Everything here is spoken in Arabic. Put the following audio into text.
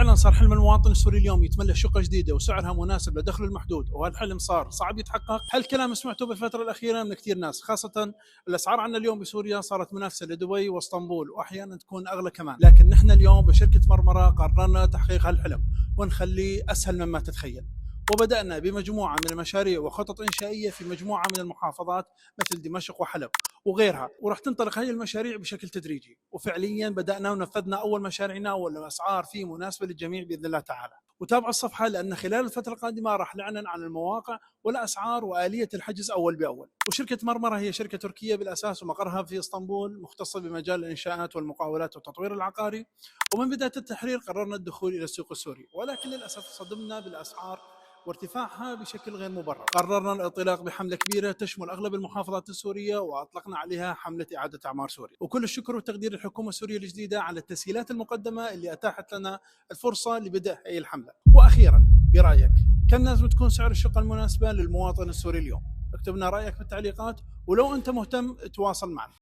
فعلا صار حلم المواطن السوري اليوم يتملك شقة جديدة وسعرها مناسب لدخله المحدود، وهالحلم صار صعب يتحقق. هالكلام سمعته بالفترة الأخيرة من كثير ناس، خاصة الأسعار عندنا اليوم بسوريا صارت منافسة لدبي واسطنبول، وأحيانا تكون أغلى كمان. لكن نحن اليوم بشركة مرمرة قررنا تحقيق هالحلم ونخليه أسهل مما تتخيل، وبدأنا بمجموعة من المشاريع وخطط إنشائية في مجموعة من المحافظات مثل دمشق وحلب وغيرها، وراح تنطلق هذه المشاريع بشكل تدريجي. وفعليا بدأنا ونفذنا أول مشاريعنا والأسعار فيه مناسبة للجميع بإذن الله تعالى. وتابعوا الصفحة لأن خلال الفترة القادمة راح نعلن عن المواقع والأسعار وآلية الحجز أول بأول. وشركة مرمرة هي شركة تركية بالأساس ومقرها في اسطنبول، مختصة بمجال الإنشاءات والمقاولات والتطوير العقاري. ومن بداية التحرير قررنا الدخول إلى السوق السوري، ولكن للأسف صدمنا بالأسعار وارتفاعها بشكل غير مبرر. قررنا الانطلاق بحملة كبيرة تشمل أغلب المحافظات السورية، وأطلقنا عليها حملة إعادة أعمار سوريا. وكل الشكر والتقدير للحكومة السورية الجديدة على التسهيلات المقدمة اللي أتاحت لنا الفرصة لبدء أي الحملة. وأخيرا، برأيك كم لازم تكون سعر الشقة المناسبة للمواطن السوري اليوم؟ اكتب لنا رأيك بالتعليقات، ولو أنت مهتم تواصل معنا.